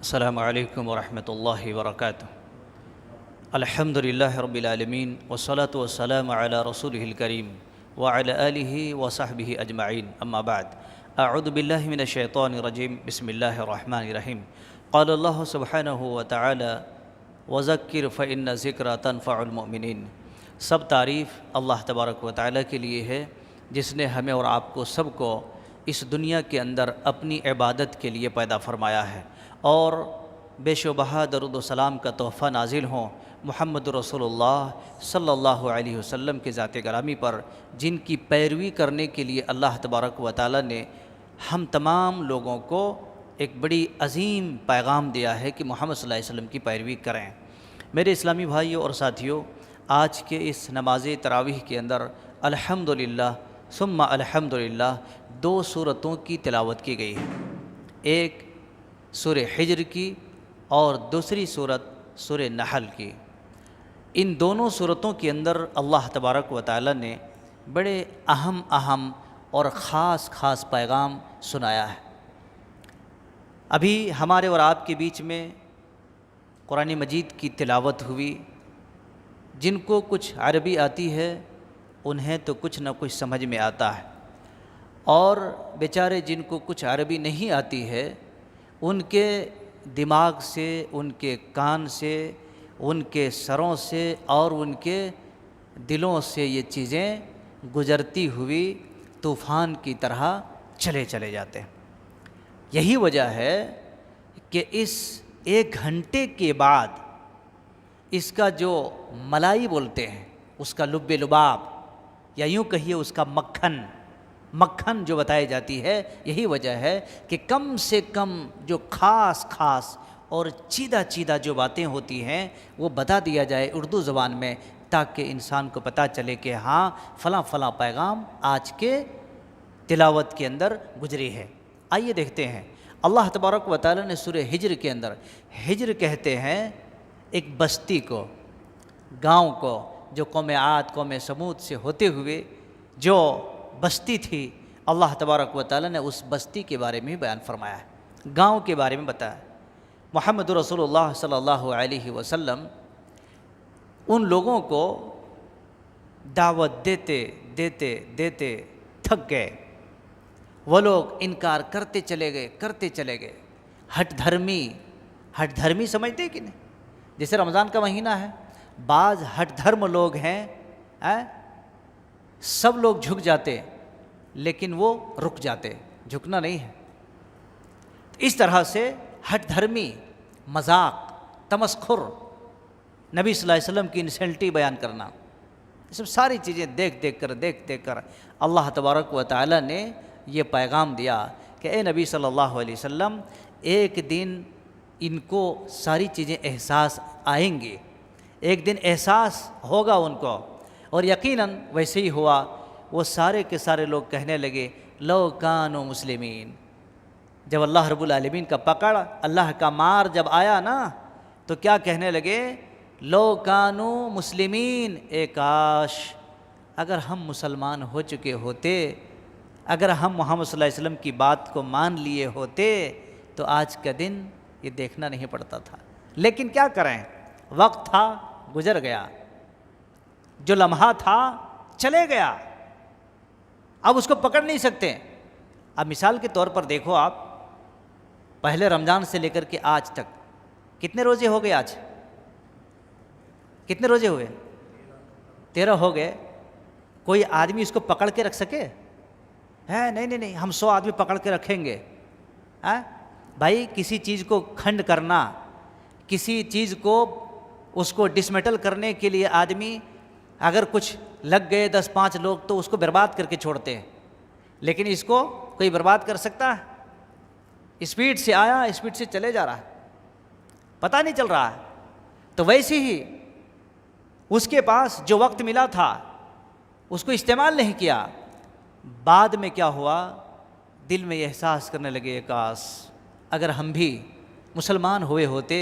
السلام علیکم ورحمۃ اللہ وبرکاتہ۔ الحمد للہ رب العالمین والصلاة والسلام علی رسولہ الکریم وعلی آلہ وصحبہ اجمعین، اما بعد، اعوذ باللہ من الشیطان الرجیم، بسم اللہ الرحمن الرحیم۔ قال اللہ سبحانہ وتعالی وذکر فإن ذکر تنفع المؤمنین۔ سب تعریف اللہ تبارک و تعالیٰ کے لیے ہے جس نے ہمیں اور آپ کو سب کو اس دنیا کے اندر اپنی عبادت کے لیے پیدا فرمایا ہے، اور بے شبہ درود و سلام کا تحفہ نازل ہوں محمد رسول اللہ صلی اللہ علیہ وسلم کے ذات گرامی پر، جن کی پیروی کرنے کے لیے اللہ تبارک و تعالیٰ نے ہم تمام لوگوں کو ایک بڑی عظیم پیغام دیا ہے کہ محمد صلی اللہ علیہ وسلم کی پیروی کریں۔ میرے اسلامی بھائیوں اور ساتھیوں، آج کے اس نماز تراویح کے اندر الحمدللہ ثم الحمدللہ دو سورتوں کی تلاوت کی گئی ہے، ایک سورہ حجر کی اور دوسری سورت سورہ نحل کی۔ ان دونوں سورتوں کے اندر اللہ تبارک و تعالیٰ نے بڑے اہم اور خاص پیغام سنایا ہے۔ ابھی ہمارے اور آپ کے بیچ میں قرآن مجید کی تلاوت ہوئی۔ جن کو کچھ عربی آتی ہے انہیں تو کچھ نہ کچھ سمجھ میں آتا ہے، اور بیچارے جن کو کچھ عربی نہیں آتی ہے ان کے دماغ سے، ان کے کان سے، ان کے سروں سے اور ان کے دلوں سے یہ چیزیں گزرتی ہوئی طوفان کی طرح چلے جاتے ہیں۔ یہی وجہ ہے کہ اس 1 گھنٹے کے بعد اس کا جو ملائی بولتے ہیں، اس کا لب لباب، یا یوں کہیے اس کا مکھن جو بتائی جاتی ہے، یہی وجہ ہے کہ کم سے کم جو خاص اور چیدہ جو باتیں ہوتی ہیں وہ بتا دیا جائے اردو زبان میں، تاکہ انسان کو پتہ چلے کہ ہاں فلاں پیغام آج کے تلاوت کے اندر گزری ہے۔ آئیے دیکھتے ہیں۔ اللہ تبارک و تعالیٰ نے سورہ حجر کے اندر، حجر کہتے ہیں ایک بستی کو، گاؤں کو، جو قوم عاد، قوم سمود سے ہوتے ہوئے جو بستی تھی، اللہ تبارک و تعالیٰ نے اس بستی کے بارے میں بیان فرمایا ہے، گاؤں کے بارے میں بتایا۔ محمد رسول اللہ صلی اللہ علیہ وسلم ان لوگوں کو دعوت دیتے تھک گئے۔ وہ لوگ انکار کرتے چلے گئے۔ ہٹ دھرمی سمجھتے کہ نہیں؟ جیسے رمضان کا مہینہ ہے، بعض ہٹ دھرم لوگ ہیں، سب لوگ جھک جاتے لیکن وہ رک جاتے، جھکنا نہیں ہے۔ اس طرح سے ہٹ دھرمی، مذاق، تمسخر، نبی صلی اللہ علیہ وسلم کی انسلٹی بیان کرنا، یہ سب ساری چیزیں دیکھ کر اللہ تبارک و تعالیٰ نے یہ پیغام دیا کہ اے نبی صلی اللہ علیہ وسلم، ایک دن ان کو ساری چیزیں احساس آئیں گی، ایک دن احساس ہوگا ان کو، اور یقیناً ویسے ہی ہوا۔ وہ سارے کے سارے لوگ کہنے لگے لو کانوا مسلمین۔ جب اللہ رب العالمین کا پکڑ، اللہ کا مار جب آیا نا، تو کیا کہنے لگے؟ لو کانوا مسلمین، اے کاش اگر ہم مسلمان ہو چکے ہوتے، اگر ہم محمد صلی اللہ علیہ وسلم کی بات کو مان لیے ہوتے تو آج کا دن یہ دیکھنا نہیں پڑتا تھا۔ لیکن کیا کریں، وقت تھا، گزر گیا، جو لمحہ تھا چلے گیا، اب اس کو پکڑ نہیں سکتے۔ اب مثال کے طور پر دیکھو، آپ پہلے رمضان سے لے کر کے آج تک کتنے روزے ہو گئے؟ آج کتنے روزے ہوئے؟ 13 ہو گئے۔ کوئی آدمی اس کو پکڑ کے رکھ سکے؟ نہیں، ہم 100 آدمی پکڑ کے رکھیں گے۔ بھائی، کسی چیز کو کھنڈ کرنا، کسی چیز کو اس کو ڈسمیٹل کرنے کے لیے آدمی اگر کچھ لگ گئے 10-5 لوگ تو اس کو برباد کر کے چھوڑتے ہیں، لیکن اس کو کوئی برباد کر سکتا ہے؟ اسپیڈ سے آیا، اسپیڈ سے چلے جا رہا ہے، پتہ نہیں چل رہا ہے۔ تو ویسے ہی اس کے پاس جو وقت ملا تھا اس کو استعمال نہیں کیا، بعد میں کیا ہوا؟ دل میں یہ احساس کرنے لگے کاش اگر ہم بھی مسلمان ہوئے ہوتے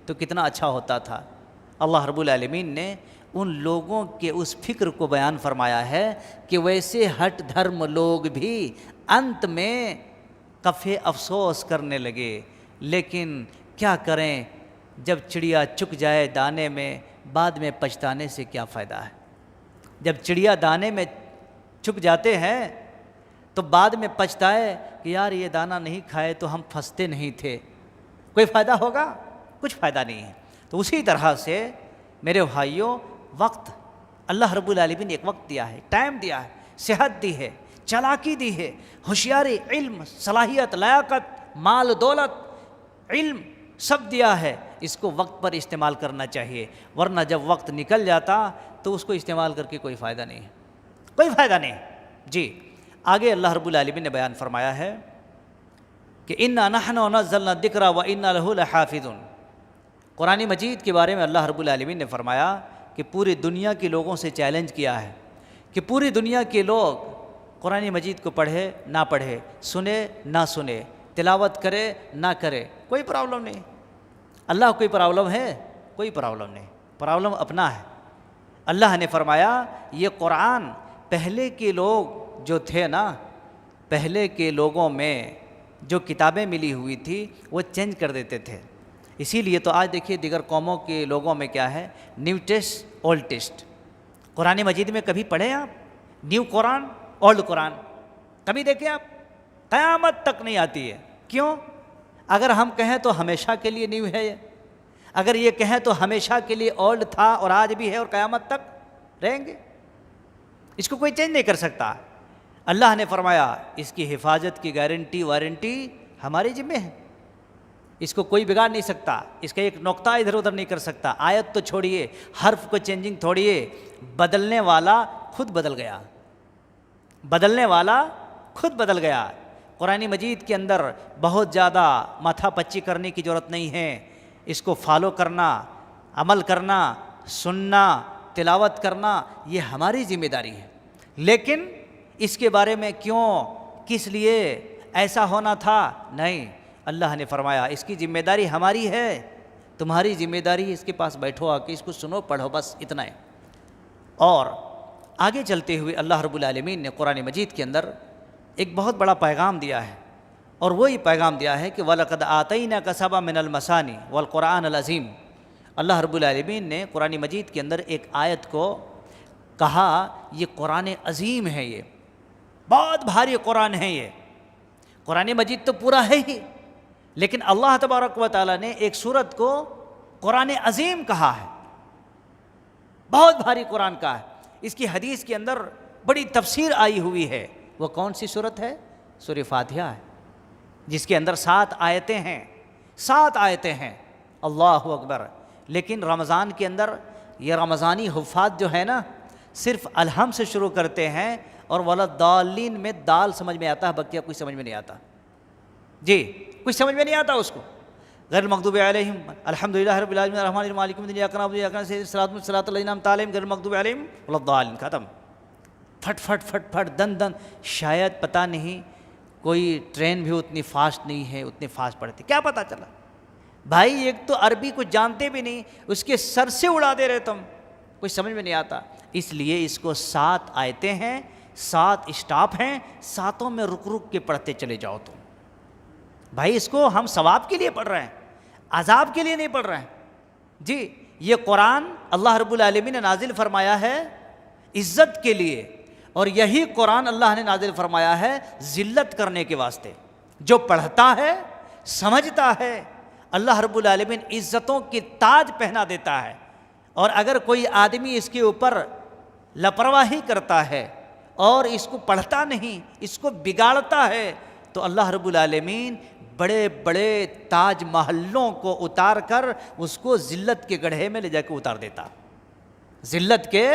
تو کتنا اچھا ہوتا تھا۔ اللہ رب العالمین نے ان لوگوں کے اس فکر کو بیان فرمایا ہے کہ ویسے ہٹ دھرم لوگ بھی انت میں کفِ افسوس کرنے لگے، لیکن کیا کریں جب چڑیا چک جائے دانے میں، بعد میں پچھتانے سے کیا فائدہ ہے۔ جب چڑیا دانے میں چک جاتے ہیں تو بعد میں پچھتائے کہ یار یہ دانہ نہیں کھائے تو ہم پھنستے نہیں تھے، کوئی فائدہ ہوگا؟ کچھ فائدہ نہیں ہے۔ تو اسی طرح سے میرے بھائیوں، وقت اللہ رب العالمین نے ایک وقت دیا ہے، ٹائم دیا ہے، صحت دی ہے، چالاکی دی ہے، ہوشیاری، علم، صلاحیت، لیاقت، مال دولت، علم سب دیا ہے۔ اس کو وقت پر استعمال کرنا چاہیے، ورنہ جب وقت نکل جاتا تو اس کو استعمال کر کے کوئی فائدہ نہیں ہے، کوئی فائدہ نہیں۔ جی آگے اللہ رب العالمین نے بیان فرمایا ہے کہ اِنَّا نَحْنُ نَزَّلْنَا الذِّكْرَ وَإِنَّا لَهُ لَحَافِظُونَ۔ قرآن مجید کے بارے میں اللہ رب العالمین نے فرمایا کہ پوری دنیا کے لوگوں سے چیلنج کیا ہے کہ پوری دنیا کے لوگ قرآن مجید کو پڑھے نہ پڑھے، سنے نہ سنے، تلاوت کرے نہ کرے، کوئی پرابلم نہیں۔ اللہ کوئی پرابلم ہے؟ کوئی پرابلم نہیں، پرابلم اپنا ہے۔ اللہ نے فرمایا یہ قرآن پہلے کے لوگ جو تھے نا، پہلے کے لوگوں میں جو کتابیں ملی ہوئی تھی وہ چینج کر دیتے تھے۔ اسی لیے تو آج دیکھیے دیگر قوموں کے لوگوں میں کیا ہے، نیو ٹیسٹ اولڈ ٹیسٹ۔ قرآن مجید میں کبھی پڑھیں آپ نیو قرآن اولڈ قرآن؟ کبھی دیکھیں آپ؟ قیامت تک نہیں آتی ہے۔ کیوں؟ اگر ہم کہیں تو ہمیشہ کے لیے نیو ہے یہ، اگر یہ کہیں تو ہمیشہ کے لیے اولڈ تھا اور آج بھی ہے اور قیامت تک رہیں گے، اس کو کوئی چینج نہیں کر سکتا۔ اللہ نے فرمایا اس کی حفاظت کی گارنٹی وارنٹی ہمارے ذمہ ہے، اس کو کوئی بگاڑ نہیں سکتا، اس کا ایک نقطہ ادھر ادھر نہیں کر سکتا۔ آیت تو چھوڑیے، حرف کو چینجنگ چھوڑیے، بدلنے والا خود بدل گیا، بدلنے والا خود بدل گیا۔ قرآن مجید کے اندر بہت زیادہ ماتھا پچی کرنے کی ضرورت نہیں ہے، اس کو فالو کرنا، عمل کرنا، سننا، تلاوت کرنا یہ ہماری ذمہ داری ہے۔ لیکن اس کے بارے میں کیوں، کس لیے ایسا ہونا تھا، نہیں، اللہ نے فرمایا اس کی ذمہ داری ہماری ہے، تمہاری ذمہ داری اس کے پاس بیٹھو آ کے اس کو سنو پڑھو، بس اتنا ہے۔ اور آگے چلتے ہوئے اللہ رب العالمین نے قرآن مجید کے اندر ایک بہت بڑا پیغام دیا ہے، اور وہی پیغام دیا ہے کہ وَلَقَدْ آتَيْنَاكَ سَبْعًا مِنَ الْمَثَانِي وَالْقُرْآنَ الْعَظِيمِ۔ اللہ رب العالمین نے قرآن مجید کے اندر ایک آیت کو کہا یہ قرآن عظیم ہے، یہ بہت بھاری قرآن ہے۔ یہ قرآن مجید تو پورا ہے ہی، لیکن اللہ تبارک و تعالیٰ نے ایک سورت کو قرآن عظیم کہا ہے، بہت بھاری قرآن کا ہے۔ اس کی حدیث کے اندر بڑی تفسیر آئی ہوئی ہے۔ وہ کون سی سورت ہے؟ سورہ فاتحہ ہے، جس کے اندر 7 آیتیں ہیں، 7 آیتیں ہیں، اللہ اکبر۔ لیکن رمضان کے اندر یہ رمضانی حفاظ جو ہے نا، صرف الحم سے شروع کرتے ہیں اور وَلَضَّالِّينَ میں دال سمجھ میں آتا ہے، بقیہ کچھ سمجھ میں نہیں آتا۔ جی کچھ سمجھ میں نہیں آتا اس کو۔ غیر المغضوب علیہم الحمدللہ رب العالمین الرحمن الرحیم مالک یوم الدین ایاک نعبد و ایاک نستعین اهدنا الصراط الذین انعمت علیہم غیر المغضوب علیہم ولا الضالین، ختم۔ پھٹ پھٹ پھٹ پھٹ، دن دن، شاید پتہ نہیں کوئی ٹرین بھی اتنی فاسٹ نہیں ہے، اتنے فاسٹ پڑھتے، کیا پتہ چلا بھائی؟ ایک تو عربی کچھ جانتے بھی نہیں، اس کے سر سے اڑا دے رہے تم، کچھ سمجھ میں نہیں آتا۔ اس لیے اس کو 7 آیتیں ہیں، 7 اسٹاپ ہیں، 7 میں رک رک کے پڑھتے چلے جاؤ تم۔ بھائی اس کو ہم ثواب کے لیے پڑھ رہے ہیں، عذاب کے لیے نہیں پڑھ رہے ہیں۔ جی یہ قرآن اللہ رب العالمین نے نازل فرمایا ہے عزت کے لیے، اور یہی قرآن اللہ نے نازل فرمایا ہے ذلت کرنے کے واسطے۔ جو پڑھتا ہے، سمجھتا ہے، اللہ رب العالمین عزتوں کی تاج پہنا دیتا ہے۔ اور اگر کوئی آدمی اس کے اوپر لاپرواہی کرتا ہے اور اس کو پڑھتا نہیں، اس کو بگاڑتا ہے، تو اللہ رب العالمین بڑے بڑے تاج محلوں کو اتار کر اس کو ذلت کے گڑھے میں لے جا کے اتار دیتا، ذلت کے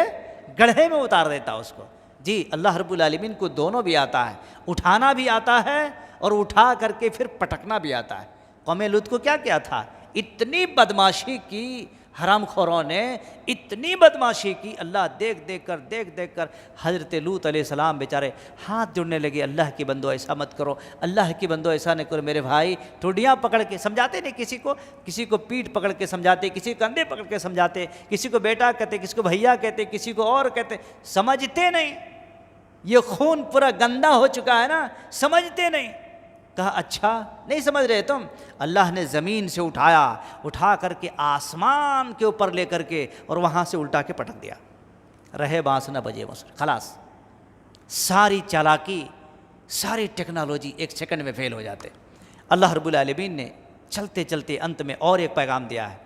گڑھے میں اتار دیتا اس کو۔ جی اللہ رب العالمین کو دونوں بھی آتا ہے، اٹھانا بھی آتا ہے اور اٹھا کر کے پھر پٹکنا بھی آتا ہے۔ قوم لوط کو کیا کیا تھا؟ اتنی بدماشی کی، حرام خوروں نے اتنی بدماشی کی، اللہ دیکھ دیکھ کر حضرت لوط علیہ السلام بیچارے ہاتھ جوڑنے لگے، اللہ کی بندو ایسا مت کرو، اللہ کی بندو ایسا نہ کرو میرے بھائی۔ ٹھوڈیاں پکڑ کے سمجھاتے نہیں کسی کو پیٹھ پکڑ کے سمجھاتے، کسی کو کندھے پکڑ کے سمجھاتے، کسی کو بیٹا کہتے، کسی کو بھیا کہتے، کسی کو اور کہتے، سمجھتے نہیں۔ یہ خون پورا گندا ہو چکا ہے نا، سمجھتے نہیں۔ کہا اچھا نہیں سمجھ رہے تم؟ اللہ نے زمین سے اٹھا کر کے آسمان کے اوپر لے کر کے اور وہاں سے الٹا کے پٹک دیا، رہے بانس نہ بجے مسلم، خلاص ساری چالاکی ساری ٹیکنالوجی ایک سیکنڈ میں فیل ہو جاتے۔ اللہ رب العالمین نے چلتے چلتے انت میں اور ایک پیغام دیا ہے،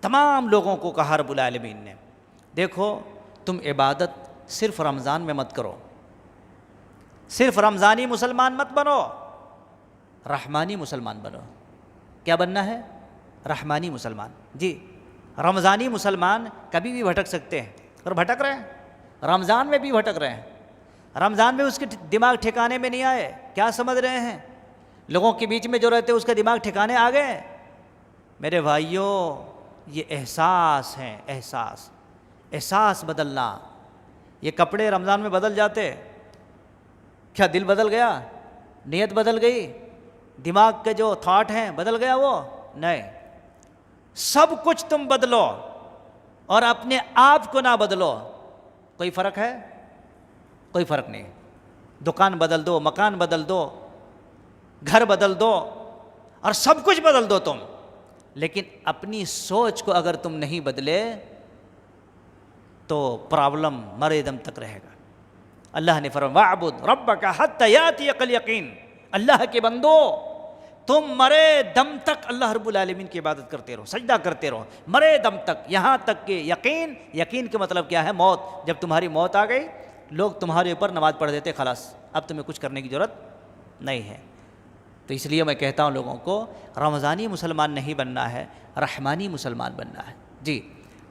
تمام لوگوں کو کہا رب العالمین نے، دیکھو تم عبادت صرف رمضان میں مت کرو، صرف رمضانی مسلمان مت بنو، رحمانی مسلمان بنو۔ کیا بننا ہے؟ رحمانی مسلمان۔ جی، رمضانی مسلمان کبھی بھی بھٹک سکتے ہیں اور بھٹک رہے ہیں، رمضان میں بھی بھٹک رہے ہیں، رمضان میں اس کے دماغ ٹھکانے میں نہیں آئے۔ کیا سمجھ رہے ہیں؟ لوگوں کے بیچ میں جو رہتے اس کا دماغ ٹھکانے آ گئے۔ میرے بھائیوں، یہ احساس ہے، احساس بدلنا۔ یہ کپڑے رمضان میں بدل جاتے، کیا دل بدل گیا؟ نیت بدل گئی؟ دماغ کے جو تھاٹ ہیں بدل گیا؟ وہ نہیں، سب کچھ تم بدلو اور اپنے آپ کو نہ بدلو۔ کوئی فرق ہے؟ کوئی فرق نہیں۔ دکان بدل دو، مکان بدل دو، گھر بدل دو اور سب کچھ بدل دو تم، لیکن اپنی سوچ کو اگر تم نہیں بدلے تو پرابلم مرے دم تک رہے گا۔ اللہ نے فرمایا وَاعْبُدْ رَبَّكَ حَتَّى يَأْتِيَكَ الْيَقِينُ، اللہ کے بندو تم مرے دم تک اللہ رب العالمین کی عبادت کرتے رہو، سجدہ کرتے رہو، مرے دم تک، یہاں تک کہ یقین کا مطلب کیا ہے؟ موت۔ جب تمہاری موت آ گئی، لوگ تمہارے اوپر نماز پڑھ دیتے، خلاص اب تمہیں کچھ کرنے کی ضرورت نہیں ہے۔ تو اس لیے میں کہتا ہوں لوگوں کو رمضانی مسلمان نہیں بننا ہے، رحمانی مسلمان بننا ہے۔ جی،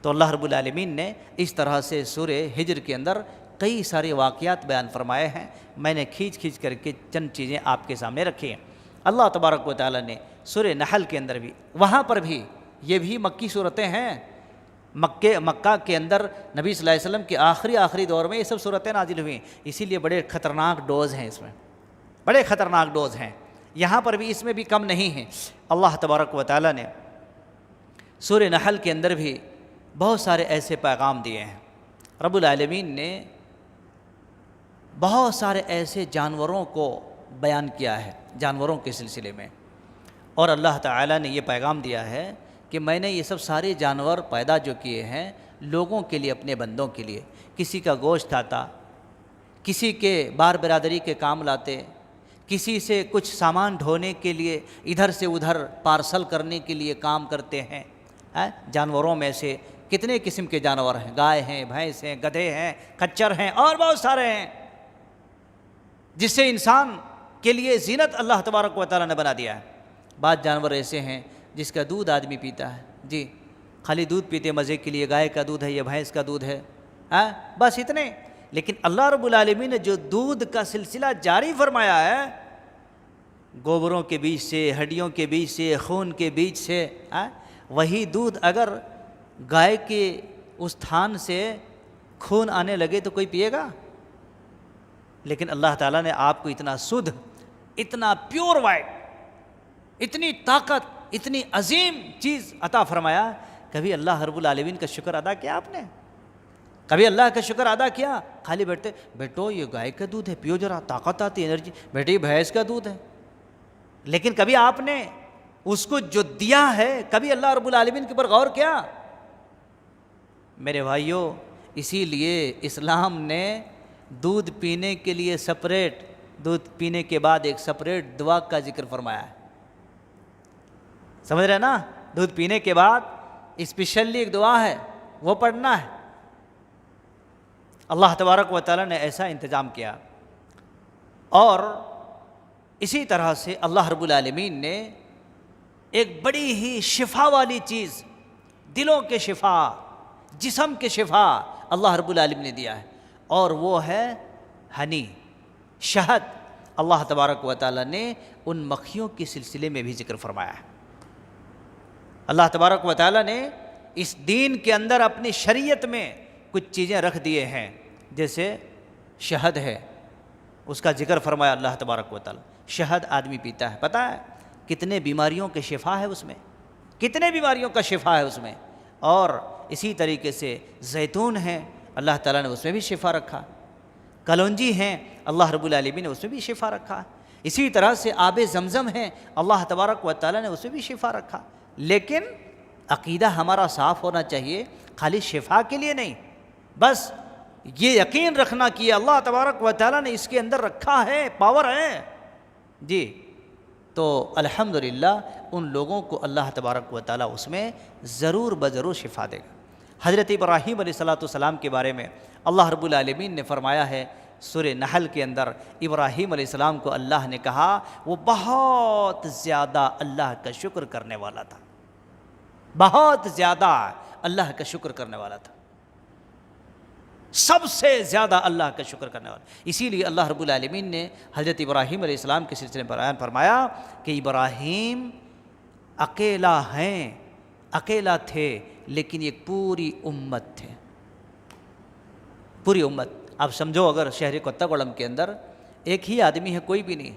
تو اللہ رب العالمین نے اس طرح سے سورہ ہجر کے اندر کئی سارے واقعات بیان فرمائے ہیں، میں نے کھینچ کر کے چند چیزیں آپ کے سامنے رکھی ہیں۔ اللہ تبارک و تعالیٰ نے سورہ نحل کے اندر بھی، وہاں پر بھی، یہ بھی مکی صورتیں ہیں، مکہ کے اندر نبی صلی اللہ علیہ وسلم کے آخری دور میں یہ سب صورتیں نازل ہوئیں، اسی لیے بڑے خطرناک ڈوز ہیں، اس میں بڑے خطرناک ڈوز ہیں، یہاں پر بھی اس میں بھی کم نہیں ہیں۔ اللہ تبارک و تعالیٰ نے سورہ نحل کے اندر بھی بہت سارے ایسے پیغام دیے ہیں۔ رب العالمین نے بہت سارے ایسے جانوروں کو بیان کیا ہے، جانوروں کے سلسلے میں، اور اللہ تعالیٰ نے یہ پیغام دیا ہے کہ میں نے یہ سب سارے جانور پیدا جو کیے ہیں لوگوں کے لیے، اپنے بندوں کے لیے، کسی کا گوشت کھاتا، کسی کے بار برادری کے کام لاتے، کسی سے کچھ سامان ڈھونے کے لیے، ادھر سے ادھر پارسل کرنے کے لیے کام کرتے ہیں۔ جانوروں میں سے کتنے قسم کے جانور ہیں، گائے ہیں، بھینس ہیں، گدھے ہیں، کچر ہیں اور بہت سارے ہیں، جس سے انسان کے لیے زینت اللہ تبارک و تعالیٰ نے بنا دیا ہے۔ بعض جانور ایسے ہیں جس کا دودھ آدمی پیتا ہے، جی خالی دودھ پیتے مزے کے لیے، گائے کا دودھ ہے یا بھینس کا دودھ ہے، بس اتنے۔ لیکن اللہ رب العالمین نے جو دودھ کا سلسلہ جاری فرمایا ہے، گوبروں کے بیچ سے، ہڈیوں کے بیچ سے، خون کے بیچ سے، وہی دودھ اگر گائے کے اس تھان سے خون آنے لگے تو کوئی پیے گا؟ لیکن اللہ تعالیٰ نے آپ کو اتنا شدھ، اتنا پیور وائٹ، اتنی طاقت، اتنی عظیم چیز عطا فرمایا۔ کبھی اللہ رب العالمین کا شکر ادا کیا آپ نے؟ کبھی اللہ کا شکر ادا کیا؟ خالی بیٹھتے، بیٹو یہ گائے کا دودھ ہے، پیو ذرا، طاقت آتی، انرجی، بیٹے یہ بھینس کا دودھ ہے۔ لیکن کبھی آپ نے اس کو جو دیا ہے، کبھی اللہ رب العالمین کے اوپر غور کیا؟ میرے بھائیوں، اسی لیے اسلام نے دودھ پینے کے لیے سپریٹ، دودھ پینے کے بعد ایک سپریٹ دعا کا ذکر فرمایا ہے۔ سمجھ رہے ہیں نا؟ دودھ پینے کے بعد اسپیشلی ایک دعا ہے، وہ پڑھنا ہے۔ اللہ تبارک و تعالیٰ نے ایسا انتظام کیا۔ اور اسی طرح سے اللہ رب العالمین نے ایک بڑی ہی شفا والی چیز، دلوں کے شفا، جسم کے شفا اللہ رب العالمین نے دیا ہے، اور وہ ہے ہنی، شہد۔ اللہ تبارک و تعالیٰ نے ان مکھیوں کے سلسلے میں بھی ذکر فرمایا ہے۔ اللہ تبارک و تعالیٰ نے اس دین کے اندر اپنی شریعت میں کچھ چیزیں رکھ دیے ہیں، جیسے شہد ہے، اس کا ذکر فرمایا اللہ تبارک و تعالیٰ۔ شہد آدمی پیتا ہے، پتہ ہے کتنے بیماریوں کے شفا ہے اس میں، کتنے بیماریوں کا شفا ہے اس میں۔ اور اسی طریقے سے زیتون ہے، اللہ تعالیٰ نے اس میں بھی شفا رکھا۔ کلونجی ہیں، اللہ رب العالمین نے اس میں بھی شفا رکھا۔ اسی طرح سے آب زمزم ہے، اللہ تبارک و تعالیٰ نے اس میں بھی شفا رکھا، لیکن عقیدہ ہمارا صاف ہونا چاہیے، خالی شفا کے لیے نہیں، بس یہ یقین رکھنا کہ اللہ تبارک و تعالیٰ نے اس کے اندر رکھا ہے، پاور ہے جی، تو الحمدللہ ان لوگوں کو اللہ تبارک و تعالیٰ اس میں ضرور بضرور شفا دے گا۔ حضرت ابراہیم علیہ السلام کے بارے میں اللہ رب العالمین نے فرمایا ہے سورہ نحل کے اندر، ابراہیم علیہ السلام کو اللہ نے کہا وہ بہت زیادہ اللہ کا شکر کرنے والا تھا، بہت زیادہ اللہ کا شکر کرنے والا تھا، سب سے زیادہ اللہ کا شکر کرنے والا۔ اسی لیے اللہ رب العالمین نے حضرت ابراہیم علیہ السلام کے سلسلے میں بیان فرمایا کہ ابراہیم اکیلا ہیں، اکیلا تھے، لیکن ایک پوری امت تھے، پوری امت۔ آپ سمجھو اگر شہر کوتہ گوڑم کے اندر ایک ہی آدمی ہے، کوئی بھی نہیں،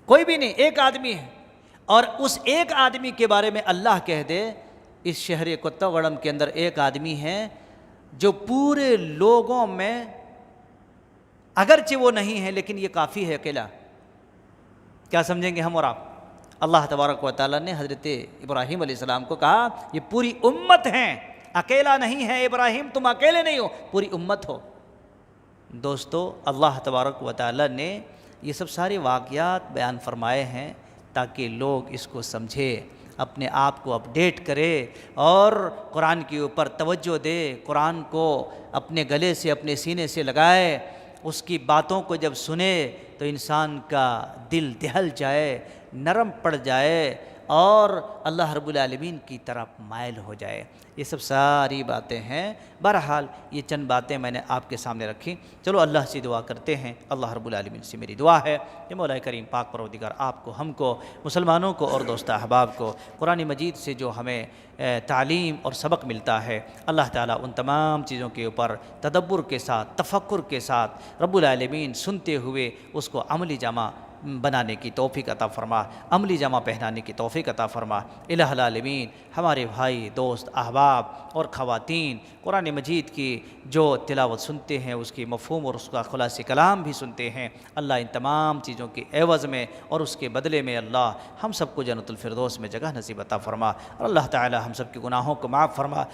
کوئی بھی نہیں، ایک آدمی ہے، اور اس ایک آدمی کے بارے میں اللہ کہہ دے اس شہر کوتہ گوڑم کے اندر ایک آدمی ہے جو پورے لوگوں میں اگرچہ وہ نہیں ہے لیکن یہ کافی ہے اکیلا، کیا سمجھیں گے ہم اور آپ؟ اللہ تبارک و تعالیٰ نے حضرت ابراہیم علیہ السلام کو کہا یہ پوری امت ہیں، اکیلا نہیں ہے ابراہیم، تم اکیلے نہیں ہو، پوری امت ہو۔ دوستو اللہ تبارک و تعالیٰ نے یہ سب سارے واقعات بیان فرمائے ہیں تاکہ لوگ اس کو سمجھے، اپنے آپ کو اپڈیٹ کرے اور قرآن کے اوپر توجہ دے، قرآن کو اپنے گلے سے اپنے سینے سے لگائے، اس کی باتوں کو جب سنے تو انسان کا دل دہل جائے، نرم پڑ جائے اور اللہ رب العالمین کی طرف مائل ہو جائے۔ یہ سب ساری باتیں ہیں، بہرحال یہ چند باتیں میں نے آپ کے سامنے رکھی۔ چلو اللہ سے دعا کرتے ہیں، اللہ رب العالمین سے میری دعا ہے کہ مولا کریم پاک پروردگار آپ کو، ہم کو، مسلمانوں کو اور دوست احباب کو قرآن مجید سے جو ہمیں تعلیم اور سبق ملتا ہے، اللہ تعالیٰ ان تمام چیزوں کے اوپر تدبر کے ساتھ، تفکر کے ساتھ رب العالمین سنتے ہوئے اس کو عملی جامہ بنانے کی توفیق عطا فرما، عملی جامہ پہنانے کی توفیق عطا فرما۔ الہ العالمین ہمارے بھائی، دوست، احباب اور خواتین قرآن مجید کی جو تلاوت سنتے ہیں، اس کی مفہوم اور اس کا خلاصہ کلام بھی سنتے ہیں، اللہ ان تمام چیزوں کے عوض میں اور اس کے بدلے میں اللہ ہم سب کو جنت الفردوس میں جگہ نصیب عطا فرما، اور اللہ تعالی ہم سب کے گناہوں کو معاف فرما،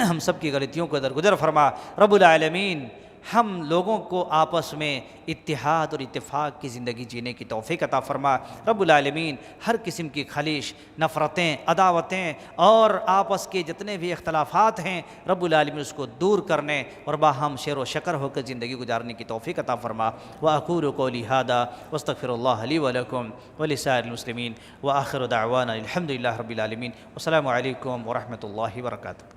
ہم سب کی غلطیوں کو درگزر فرما۔ رب العالمین ہم لوگوں کو آپس میں اتحاد اور اتفاق کی زندگی جینے کی توفیق عطا فرما۔ رب العالمین ہر قسم کی خلیش، نفرتیں، عداوتیں اور آپس کے جتنے بھی اختلافات ہیں، رب العالمین اس کو دور کرنے اور باہم شیر و شکر ہو کر زندگی گزارنے کی توفیق عطا فرما۔ وأقول قولي هذا واستغفر الله لي ولكم ولسائر المسلمين وآخر دعوانا الحمد لله رب العالمين، والسلام علیکم ورحمۃ اللہ وبرکاتہ۔